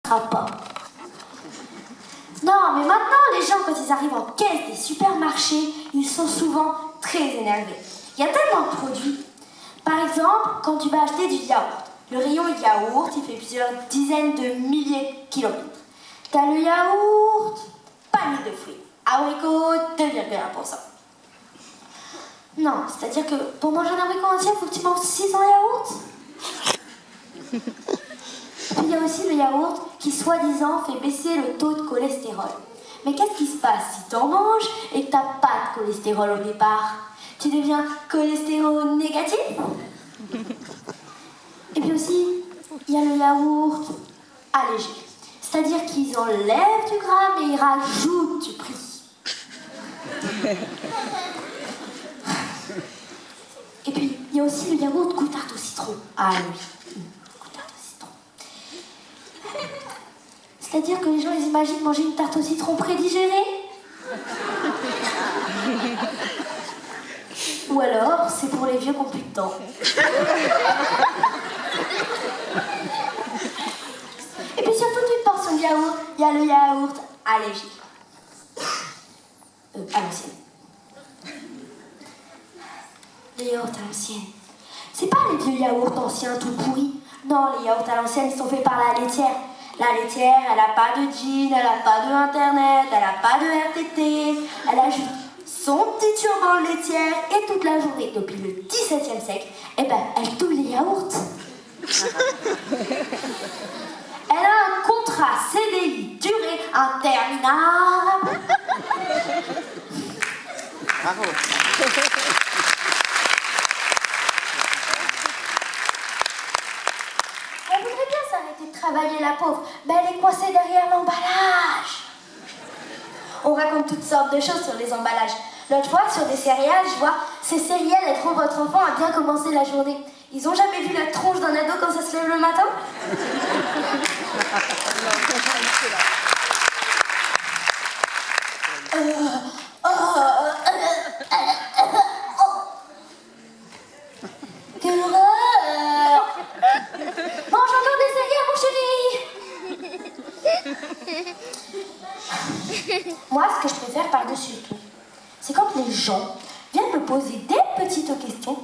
pas. Non, mais maintenant, les gens, quand ils arrivent en caisse des supermarchés, ils sont souvent très énervés. Il y a tellement de produits. Par exemple, quand tu vas acheter du yaourt, le rayon yaourt, il fait plusieurs dizaines de milliers de kilomètres. T'as le yaourt, panier de fruits, abricot, 2,1%. Non, c'est-à-dire que pour manger un abricot entier, il faut que tu manges 600 yaourts. Puis il y a aussi le yaourt qui, soi-disant, fait baisser le taux de cholestérol. Mais qu'est-ce qui se passe si t'en manges et que t'as pas de cholestérol au départ? Tu deviens cholestérol négatif? Et puis aussi, il y a le yaourt allégé. C'est-à-dire qu'ils enlèvent du gras, mais ils rajoutent du prix. Et puis, il y a aussi le yaourt goût tarte au citron. Ah oui. C'est-à-dire que les gens, ils imaginent manger une tarte au citron prédigérée. Ou alors, c'est pour les vieux qui n'ont plus de temps. Et puis sur toute une portion de yaourt, il y a le yaourt allégé. À l'ancienne. Les yaourts à l'ancienne. C'est pas les vieux yaourts anciens tout pourris. Non, les yaourts à l'ancienne, ils sont faits par la laitière. La laitière, elle n'a pas de jean, elle n'a pas de internet, elle n'a pas de RTT. Elle a juste son petit turban laitière et toute la journée, depuis le XVIIe siècle, eh ben, elle touille les yaourts. Elle a un contrat CDI durée interminable. Bravo. Elle voudrait bien s'arrêter de travailler, la pauvre, mais elle est coincée derrière l'emballage. On raconte toutes sortes de choses sur les emballages. L'autre fois, sur des céréales, je vois, ces céréales, elles trouvent votre enfant a bien commencé la journée. Ils ont jamais vu la tronche d'un ado quand ça se lève le matin? Quelle horreur! Mange encore des céréales, mon chéri! Moi, ce que je préfère par-dessus tout, c'est quand les gens viennent me poser des petites questions.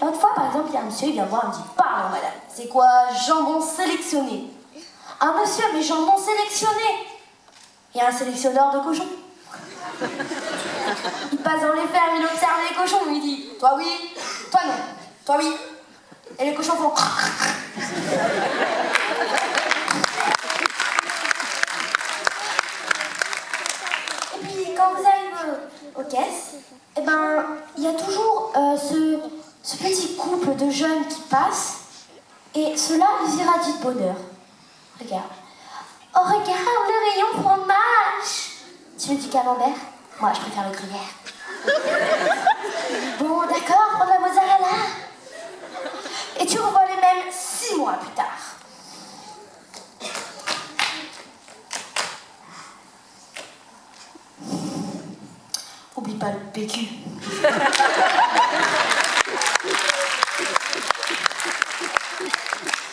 L'autre fois, par exemple, il y a un monsieur, il vient me voir, il me dit: pardon, madame, c'est quoi jambon sélectionné? Ah, monsieur, mais jambon sélectionné? Il y a un sélectionneur de cochons. Il passe dans les fermes, il observe les cochons, il dit: toi oui, toi non, toi oui. Et les cochons font... Et puis, quand vous arrivez aux caisses, eh ben, il y a toujours ce petit couple de jeunes qui passent, et ceux-là, ils irradient de bonheur. Regarde. Oh, regarde le rayon fromage. Tu veux du camembert? Moi, je préfère le gruyère. Bon, d'accord, prends de la mozzarella. Et tu revois les mêmes 6 mois plus tard. Oublie pas le PQ.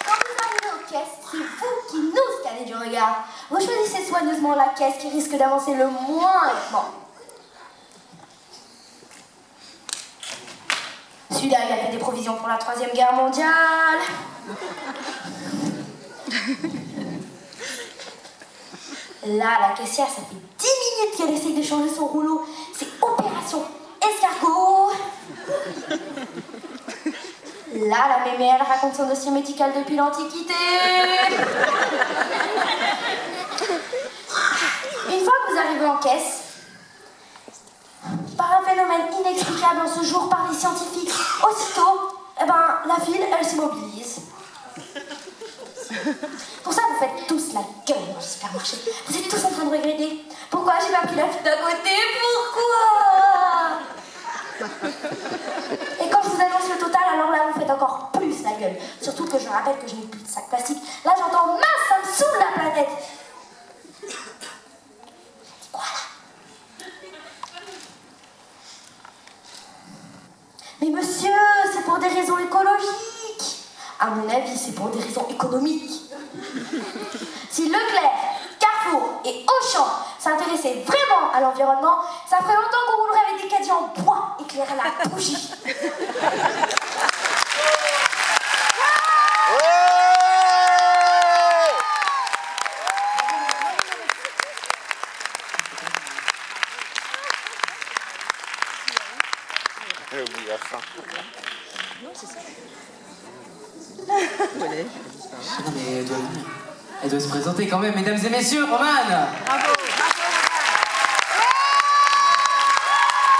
Quand vous arrivez aux caisses, c'est vous qui nous scannez du regard. Vous choisissez soigneusement la caisse qui risque d'avancer le moins lentement. Celui-là, il a fait des provisions pour la 3e guerre mondiale. Là, la caissière, ça fait 10 minutes qu'elle essaye de changer son rouleau. C'est opération escargot. Là, la mémé, elle raconte son dossier médical depuis l'Antiquité. Une fois que vous arrivez en caisse, par un phénomène inexplicable en ce jour par les scientifiques, aussitôt, eh ben, la file, elle s'immobilise. Pour ça, vous faites tous la gueule dans le supermarché. Vous êtes tous en train de regretter. Pourquoi j'ai pas pris la file d'à côté? Pourquoi? Et quand je vous annonce le total, alors là, vous faites encore plus la gueule. Surtout que je rappelle que je n'ai plus de sac plastique. Là, j'entends: mince, ça me saoule la planète. C'est quoi, là? Mais monsieur, c'est pour des raisons écologiques. À mon avis, c'est pour des raisons économiques. Si Leclerc, Carrefour et Auchan s'intéressaient vraiment à l'environnement, ça ferait longtemps qu'on roulerait avec des caddies en bois éclairés à la bougie. J'ai oublié la fin. Non, c'est ça. Non mais elle doit se présenter quand même, mesdames et messieurs, Romane. Bravo.